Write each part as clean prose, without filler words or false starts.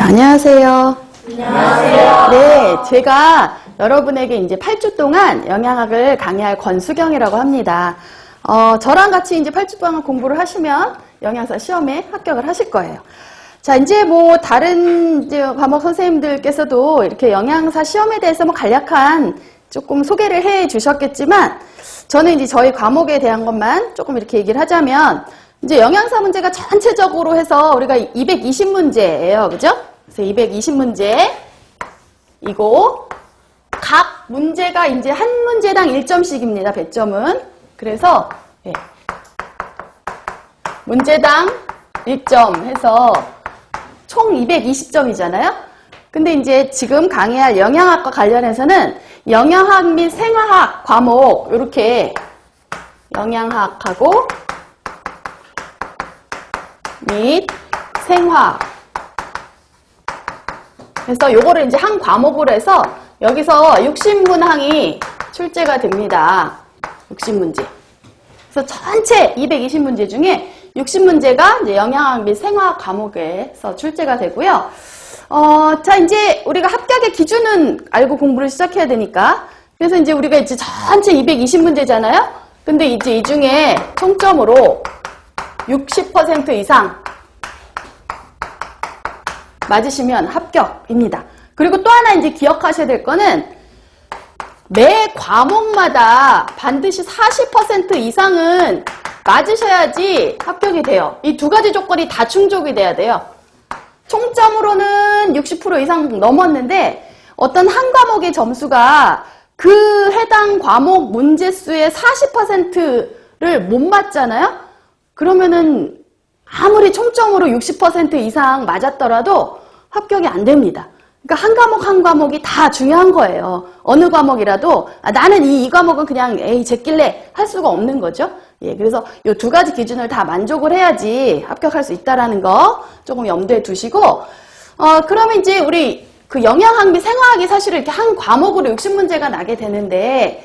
안녕하세요. 안녕하세요. 네, 제가 여러분에게 이제 8주 동안 영양학을 강의할 권수경이라고 합니다. 저랑 같이 이제 8주 동안 공부를 하시면 영양사 시험에 합격을 하실 거예요. 자, 이제 뭐 다른 이제 과목 선생님들께서도 이렇게 영양사 시험에 대해서 뭐 간략한 조금 소개를 해 주셨겠지만, 저는 이제 저희 과목에 대한 것만 조금 이렇게 얘기를 하자면, 이제 영양사 문제가 전체적으로 해서 우리가 220문제예요. 그죠? 그래서 220문제이고, 각 문제가 이제 한 문제당 1점씩입니다. 배점은. 그래서, 예. 문제당 1점 해서 총 220점이잖아요. 근데 이제 지금 강의할 영양학과 관련해서는 영양학 및 생화학 과목, 이렇게 영양학하고 및 생화학. 그래서 요거를 이제 한 과목으로 해서 여기서 60문항이 출제가 됩니다. 60문제. 그래서 전체 220문제 중에 60문제가 이제 영양학 및 생화학 과목에서 출제가 되고요. 자, 이제 우리가 합격의 기준은 알고 공부를 시작해야 되니까. 그래서 이제 우리가 이제 전체 220문제잖아요? 근데 이제 이 중에 총점으로 60% 이상 맞으시면 합격입니다. 그리고 또 하나 이제 기억하셔야 될 거는 매 과목마다 반드시 40% 이상은 맞으셔야지 합격이 돼요. 이 두 가지 조건이 다 충족이 돼야 돼요. 총점으로는 60% 이상 넘었는데 어떤 한 과목의 점수가 그 해당 과목 문제수의 40%를 못 맞잖아요? 그러면은 아무리 총점으로 60% 이상 맞았더라도 합격이 안 됩니다. 그러니까 한 과목 한 과목이 다 중요한 거예요. 어느 과목이라도 나는 이 과목은 그냥 제낄래 할 수가 없는 거죠. 예, 그래서 이 두 가지 기준을 다 만족을 해야지 합격할 수 있다라는 거 조금 염두에 두시고, 그러면 이제 우리 그 영양학 및 생화학이 사실은 이렇게 한 과목으로 60문제가 나게 되는데,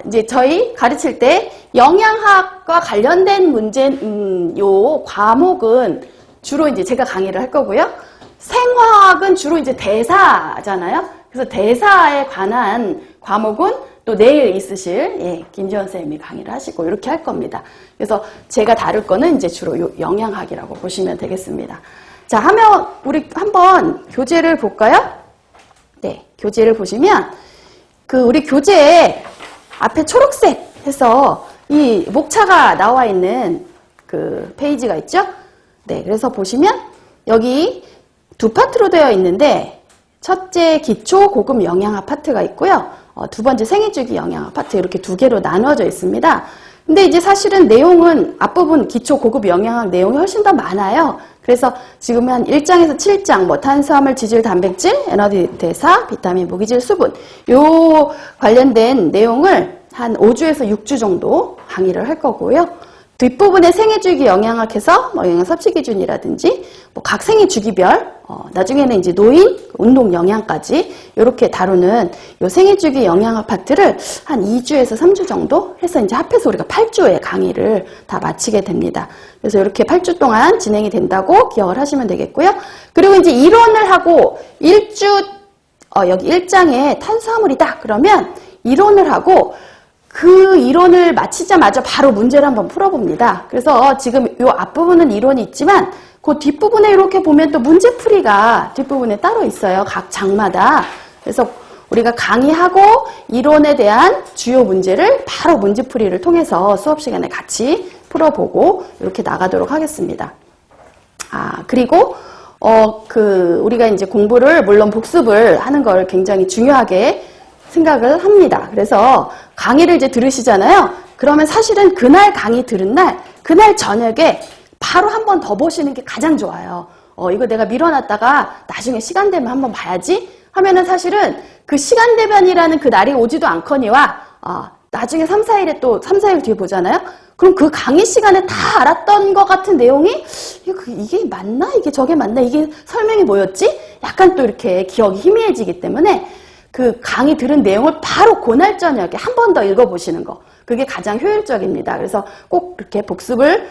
이제 저희 가르칠 때 영양학과 관련된 문제, 요 과목은 주로 이제 제가 강의를 할 거고요. 생화학은 주로 이제 대사잖아요. 그래서 대사에 관한 과목은 또 내일 있으실 김지원 선생님이 강의를 하시고 이렇게 할 겁니다. 그래서 제가 다룰 거는 이제 주로 영양학이라고 보시면 되겠습니다. 자, 하면 우리 한번 교재를 볼까요? 네, 교재를 보시면 우리 교재에 앞에 초록색 해서 이 목차가 나와 있는 그 페이지가 있죠? 네, 그래서 보시면 여기 두 파트로 되어 있는데 첫째 기초 고급 영양학 파트가 있고요. 두 번째 생애주기 영양학 파트 이렇게 두 개로 나누어져 있습니다. 근데 이제 사실은 내용은 앞부분 기초 고급 영양학 내용이 훨씬 더 많아요. 그래서 지금 한 1장에서 7장 뭐 탄수화물, 지질, 단백질, 에너지 대사, 비타민, 무기질, 수분 요 관련된 내용을 한 5주에서 6주 정도 강의를 할 거고요. 뒷부분에 생애주기 영양학에서 뭐 영양 섭취 기준이라든지 뭐 각 생애 주기별 나중에는 이제 노인, 운동 영양까지 이렇게 다루는 요 생애주기 영양학 파트를 한 2주에서 3주 정도 해서 이제 합해서 우리가 8주의 강의를 다 마치게 됩니다. 그래서 이렇게 8주 동안 진행이 된다고 기억을 하시면 되겠고요. 그리고 이제 이론을 하고 여기 1장에 탄수화물이다 그러면 이론을 하고 그 이론을 마치자마자 바로 문제를 한번 풀어봅니다. 그래서 지금 이 앞부분은 이론이 있지만 그 뒷부분에 이렇게 보면 또 문제풀이가 뒷부분에 따로 있어요. 각 장마다. 그래서 우리가 강의하고 이론에 대한 주요 문제를 바로 문제풀이를 통해서 수업 시간에 같이 풀어보고 이렇게 나가도록 하겠습니다. 그리고 우리가 이제 공부를 물론 복습을 하는 걸 굉장히 중요하게 생각을 합니다. 그래서 강의를 이제 들으시잖아요. 그러면 사실은 그날 강의 들은 날, 그날 저녁에 바로 한 번 더 보시는 게 가장 좋아요. 이거 내가 밀어놨다가 나중에 시간 되면 한번 봐야지 하면은 사실은 그 시간 되면이라는 그 날이 오지도 않거니와 나중에 3, 4일에 또 3, 4일 뒤에 보잖아요. 그럼 그 강의 시간에 다 알았던 것 같은 내용이 이게 맞나? 이게 저게 맞나? 이게 설명이 뭐였지? 약간 또 이렇게 기억이 희미해지기 때문에 그 강의 들은 내용을 바로 그날 저녁에 한 번 더 읽어보시는 거. 그게 가장 효율적입니다. 그래서 꼭 이렇게 복습을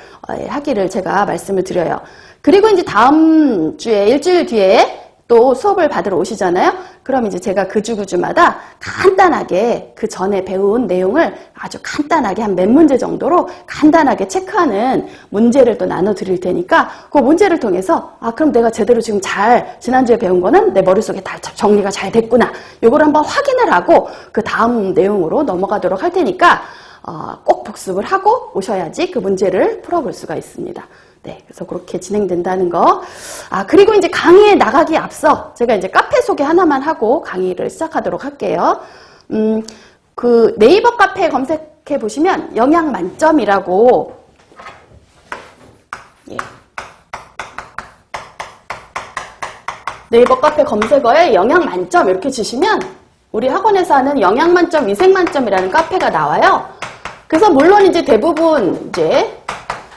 하기를 제가 말씀을 드려요. 그리고 이제 다음 주에 일주일 뒤에 또 수업을 받으러 오시잖아요. 그럼 이제 제가 그 주마다 간단하게 그 전에 배운 내용을 아주 간단하게 한 몇 문제 정도로 간단하게 체크하는 문제를 또 나눠 드릴 테니까 그 문제를 통해서 그럼 내가 제대로 지금 지난주에 배운 거는 내 머릿속에 다 정리가 잘 됐구나. 요걸 한번 확인을 하고 그 다음 내용으로 넘어가도록 할 테니까 꼭 복습을 하고 오셔야지 그 문제를 풀어볼 수가 있습니다. 네, 그래서 그렇게 진행된다는 거. 그리고 이제 강의에 나가기 앞서 제가 이제 카페 소개 하나만 하고 강의를 시작하도록 할게요. 그 네이버 카페 검색해 보시면 영양 만점이라고, 예. 네이버 카페 검색어에 영양 만점 이렇게 주시면 우리 학원에서 하는 영양 만점, 위생 만점이라는 카페가 나와요. 그래서 물론 이제 대부분 이제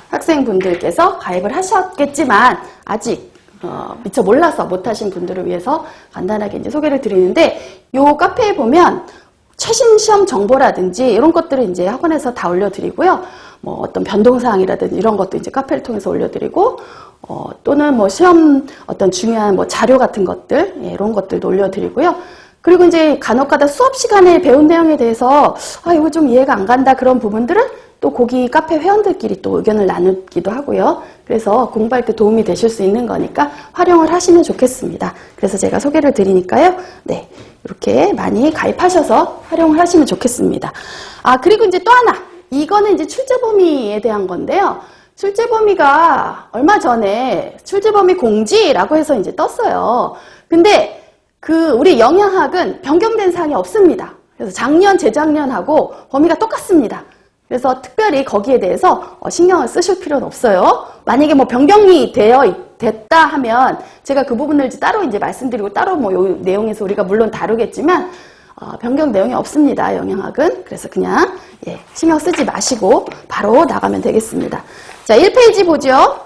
학생분들께서 가입을 하셨겠지만 아직 미처 몰라서 못하신 분들을 위해서 간단하게 이제 소개를 드리는데, 요 카페에 보면 최신 시험 정보라든지 이런 것들을 이제 학원에서 다 올려드리고요. 뭐 어떤 변동사항이라든지 이런 것도 이제 카페를 통해서 올려드리고, 또는 뭐 시험 어떤 중요한 뭐 자료 같은 것들, 이런 것들도 올려드리고요. 그리고 이제 간혹가다 수업 시간에 배운 내용에 대해서 이거 좀 이해가 안 간다 그런 부분들은 또 거기 카페 회원들끼리 또 의견을 나누기도 하고요. 그래서 공부할 때 도움이 되실 수 있는 거니까 활용을 하시면 좋겠습니다. 그래서 제가 소개를 드리니까요. 네, 이렇게 많이 가입하셔서 활용을 하시면 좋겠습니다. 그리고 이제 또 하나, 이거는 이제 출제범위에 대한 건데요. 출제범위가 얼마 전에 출제범위 공지라고 해서 이제 떴어요. 근데 우리 영양학은 변경된 사항이 없습니다. 그래서 작년, 재작년하고 범위가 똑같습니다. 그래서 특별히 거기에 대해서 신경을 쓰실 필요는 없어요. 만약에 뭐 변경이 됐다 하면 제가 그 부분을 이제 따로 이제 말씀드리고 따로 뭐 요 내용에서 우리가 물론 다루겠지만 변경 내용이 없습니다. 영양학은. 그래서 그냥 신경 쓰지 마시고 바로 나가면 되겠습니다. 자, 1페이지 보죠.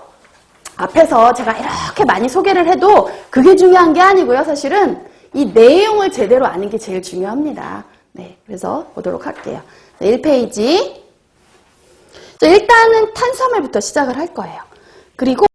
앞에서 제가 이렇게 많이 소개를 해도 그게 중요한 게 아니고요. 사실은 이 내용을 제대로 아는 게 제일 중요합니다. 네, 그래서 보도록 할게요. 1페이지. 일단은 탄수화물부터 시작을 할 거예요. 그리고